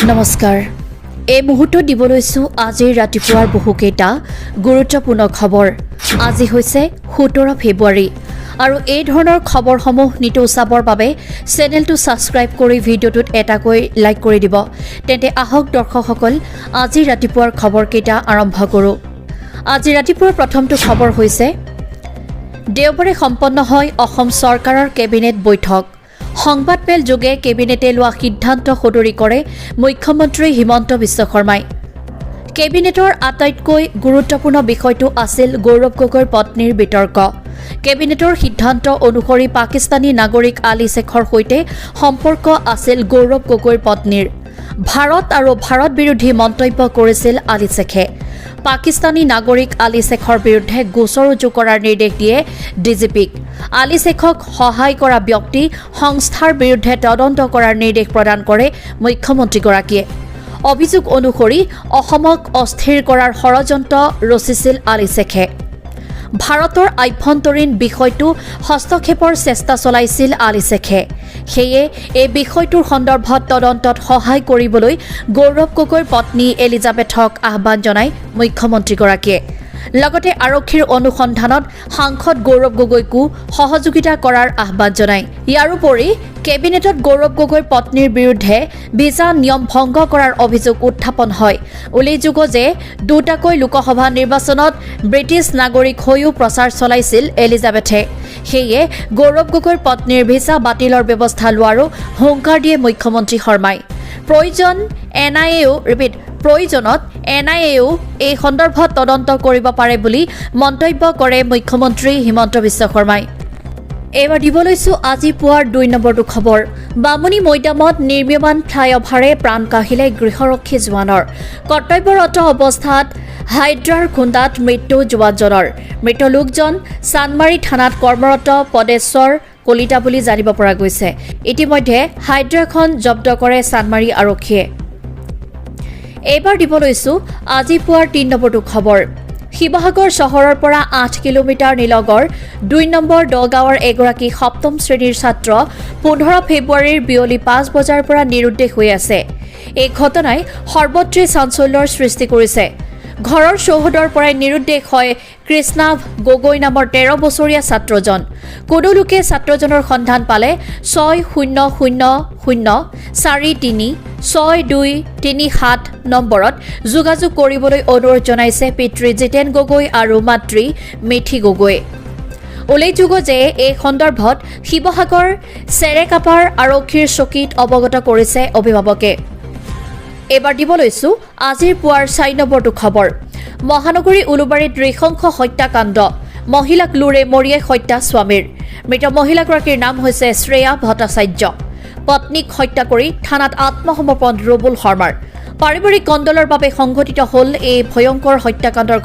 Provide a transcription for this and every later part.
নমস্কাৰ এই মুহূৰ্তত দিব লৈছো আজিৰ ৰাতিপুৱাৰ বহুকেইটা গুৰুত্বপূৰ্ণ খবৰ আজি হৈছে 17 ফেব্ৰুৱাৰী আৰু এই ধৰণৰ খবৰসমূহ নিতৌ চাবৰ বাবে চেনেলটো সাবস্ক্ৰাইব কৰি ভিডিঅ'টোত এটাকৈ লাইক কৰি দিব তেন্তে আহক দৰ্শকসকল আজি ৰাতিপুৱাৰ খবৰকেইটা আৰম্ভ কৰোঁ আজি ৰাতিপুৱাৰ প্ৰথমটো খবৰ হৈছে দেওবাৰে সম্পন্ন হয় অসম চৰকাৰৰ কেবিনেট বৈঠক সংবাদমেল যোগে কেবিনেটে লোৱা সিদ্ধান্ত সদৰি কৰে মুখ্যমন্ত্ৰী হিমন্ত বিশ্ব শৰ্মাই কেবিনেটৰ আটাইতকৈ গুৰুত্বপূৰ্ণ বিষয়টো আছিল গৌৰৱ গগৈৰ পত্নীৰ বিতৰ্ক কেবিনেটৰ সিদ্ধান্ত অনুসৰি পাকিস্তানী নাগৰিক আলী শেখৰ সৈতে সম্পৰ্ক আছিল গৌৰৱ গগৈৰ পত্নীৰ ভাৰত আৰু ভাৰত বিৰোধী মন্তব্য কৰিছিল আলী শেখে পাকিস্তানী নাগৰিক আলী শেখৰ বিৰুদ্ধে গোচৰ ৰুজু কৰাৰ নিৰ্দেশ দিয়ে ডিজিপিক আলী শেখক সহায় কৰা ব্যক্তি সংস্থাৰ বিৰুদ্ধে তদন্ত কৰাৰ নিৰ্দেশ প্ৰদান কৰে মুখ্যমন্ত্ৰীগৰাকীয়ে অভিযোগ অনুসৰি অসমক অস্থিৰ কৰাৰ ষড়যন্ত্ৰ ৰচিছিল আলী শেখে ভাৰতৰ আভ্যন্তৰীণ বিষয়টো হস্তক্ষেপৰ চেষ্টা চলাইছিল আলী শেখে সেয়ে এই বিষয়টোৰ সন্দৰ্ভত তদন্তত সহায় কৰিবলৈ গৌৰৱ গগৈৰ পত্নী এলিজাবেথক আহ্বান জনায় মুখ্যমন্ত্ৰীগৰাকীয়ে লগতে আৰক্ষীৰ অনুসন্ধানত সাংসদ গৌৰৱ গগৈকো সহযোগিতা কৰাৰ আহ্বান জনায় ইয়াৰ উপৰি কেবিনেটত গৌৰৱ গগৈৰ পত্নীৰ বিৰুদ্ধে ভিছা নিয়ম ভংগ কৰাৰ অভিযোগ উত্থাপন হয় উল্লেখযোগ্য যে দুটাকৈ লোকসভা নিৰ্বাচনত ব্ৰিটিছ নাগৰিক হৈও প্ৰচাৰ চলাইছিল এলিজাবেথে সেয়ে গৌৰৱ গগৈৰ পত্নীৰ ভিছা বাতিলৰ ব্যৱস্থা লোৱাৰো হুংকাৰ দিয়ে মুখ্যমন্ত্ৰী শৰ্মাই প্ৰয়োজনত এনআইএও এই সন্দৰ্ভত তদন্ত কৰিব পাৰে বুলি মন্তব্য কৰে মুখ্যমন্ত্ৰী হিমন্ত বিশ্ব শৰ্মাই এবাৰ দিব লৈছো আজি পুৱাৰ 2 নম্বৰটো খবৰ বামুণী মৈদামত নিৰ্মীয়মান ফ্লাইঅভাৰে প্ৰাণ কাঢ়িলে গৃহৰক্ষী জোৱানৰ কৰ্তব্যৰত অৱস্থাত হাইড্ৰাৰ খুন্দাত মৃত্যু জোৱানজনৰ মৃত লোকজন চানমাৰী থানাত কৰ্মৰত পদেশ্বৰ কলিতা বুলি জানিব পৰা গৈছে ইতিমধ্যে হাইড্ৰাখন জব্দ কৰে চানমাৰী আৰক্ষীয়ে এবাৰ দিব লৈছো আজি পুৱাৰ 3 নম্বৰটো খবৰ শিৱসাগৰ চহৰৰ পৰা 8 কিলোমিটাৰ নিলগৰ 2 নম্বৰ দগাঁৱৰ এগৰাকী সপ্তম শ্ৰেণীৰ ছাত্ৰ 15 ফেব্ৰুৱাৰীৰ বিয়লি 5 বজাৰ পৰা নিৰুদ্দেশ হৈ আছে এই ঘটনাই সৰ্বত্ৰে চাঞ্চল্যৰ সৃষ্টি কৰিছে ঘৰৰ চৌহদৰ পৰাই নিৰুদ্দেশ হয় কৃষ্ণাভ গগৈ নামৰ 13 বছৰীয়া ছাত্ৰজন কোনো লোকে ছাত্ৰজনৰ সন্ধান পালে 6000436237 নম্বৰত যোগাযোগ কৰিবলৈ অনুৰোধ জনাইছে পিতৃ জিতেন গগৈ আৰু মাতৃ মিঠি গগৈ উল্লেখযোগ্য যে এই সন্দৰ্ভত শিৱসাগৰ চেৰেকাপাৰ আৰক্ষীৰ চকীত অৱগত কৰিছে অভিভাৱকে এবাৰ দিব লৈছো আজিৰ পুৱাৰ 4 নম্বৰটো খবৰ মহানগৰী উলুবাৰীত নৃশংস হত্যাকাণ্ড মহিলাক লুৰে মৰিয়াই হত্যা স্বামীৰ মৃত মহিলাগৰাকীৰ নাম হৈছে শ্ৰেয়া ভট্টাচাৰ্য পত্নীক হত্যা কৰি থানাত আত্মসমৰ্পণ ৰবুল শৰ্মাৰ পাৰিবাৰিক কণ্ডলৰ বাবে সংঘটিত হ'ল এই ভয়ংকৰ হত্যাকাণ্ডৰ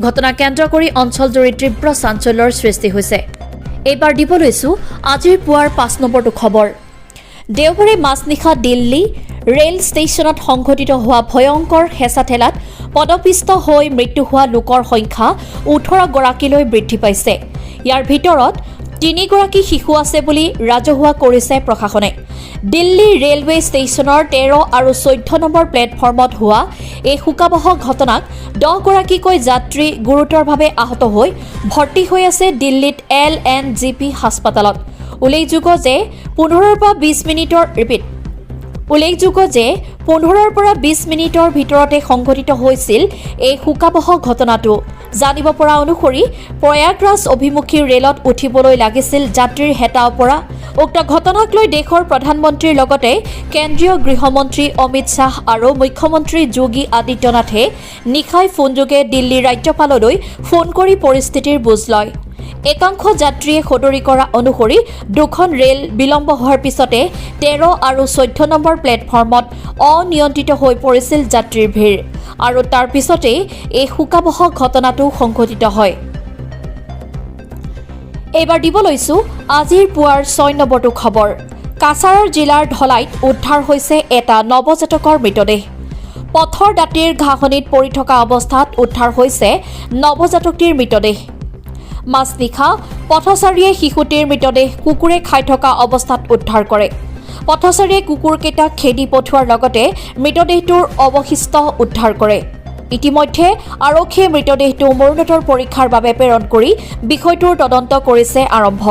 ঘটনা কেন্দ্ৰ কৰি অঞ্চলজুৰি তীব্ৰ চাঞ্চল্যৰ সৃষ্টি হৈছে এইবাৰ দিব লৈছো আজিৰ পুৱাৰ 5 নম্বৰটো খবৰ দেওবাৰে মাজনিশা দিল্লী ৰেল ষ্টেচনত সংঘটিত হোৱা ভয়ংকৰ হেঁচা-ঠেলাত পদপিষ্ট হৈ মৃত্যু হোৱা লোকৰ সংখ্যা 18 গৰাকীলৈ বৃদ্ধি পাইছে ইয়াৰ ভিতৰত 3 গৰাকী শিশু আছে বুলি ৰাজহুৱা কৰিছে প্ৰশাসনে দিল্লী ৰেলৱে ষ্টেচনৰ 13 আৰু 14 নম্বৰ প্লেটফৰ্মত হোৱা এই শোকাবহ ঘটনাক 10 গৰাকীকৈ যাত্ৰী গুৰুতৰভাৱে আহত হৈ ভৰ্তি হৈ আছে দিল্লীত LNGP হাস্পতালত উল্লেখযোগ্য যে 15 পৰা 20 মিনিটৰ ভিতৰতে সংঘটিত হৈছিল এই শোকাবহ ঘটনাটো জানিব পৰা অনুসৰি প্ৰয়াগৰাজ অভিমুখী ৰেলত উঠিবলৈ লাগিছিল যাত্ৰীৰ হেতাৰ পৰা উক্ত ঘটনাক লৈ দেশৰ প্ৰধানমন্ত্ৰীৰ লগতে কেন্দ্ৰীয় গৃহমন্ত্ৰী অমিত শ্বাহ আৰু মুখ্যমন্ত্ৰী যোগী আদিত্যনাথে নিশাই ফোনযোগে দিল্লীৰ ৰাজ্যপাললৈ ফোন কৰি পৰিস্থিতিৰ বুজ লয় একাংশ যাত্ৰীয়ে সদৰি কৰা অনুসৰি দুখন ৰেল বিলম্ব হোৱাৰ পিছতে 13 আৰু 14 নম্বৰ প্লেটফৰ্মত অনিয়ন্ত্ৰিত হৈ পৰিছিল যাত্ৰীৰ ভিৰ আৰু তাৰ পিছতে এই শোকাবহ ঘটনাটো সংঘটিত হয় এইবাৰ দিব লৈছো আজিৰ পুৱাৰ 6 নম্বৰটো খবৰ কাছাৰ জিলাৰ ধলাইত উদ্ধাৰ হৈছে এটা নৱজাতকৰ মৃতদেহ পথৰ দাঁতিৰ ঘাঁহনিত পৰি থকা অৱস্থাত উদ্ধাৰ হৈছে নৱজাতকটিৰ মৃতদেহ মাজনিশা পথচাৰীয়ে শিশুটিৰ মৃতদেহ কুকুৰে খাই থকা অৱস্থাত উদ্ধাৰ কৰে পথচাৰীয়ে কুকুৰকেইটাক খেদি পঠোৱাৰ লগতে মৃতদেহটোৰ অৱশিষ্ট উদ্ধাৰ কৰে। ইতিমধ্যে আৰক্ষীয়ে মৃতদেহটো মৰণোত্তৰ পৰীক্ষাৰ বাবে প্ৰেৰণ কৰি বিষয়টোৰ তদন্ত কৰিছে আৰম্ভ।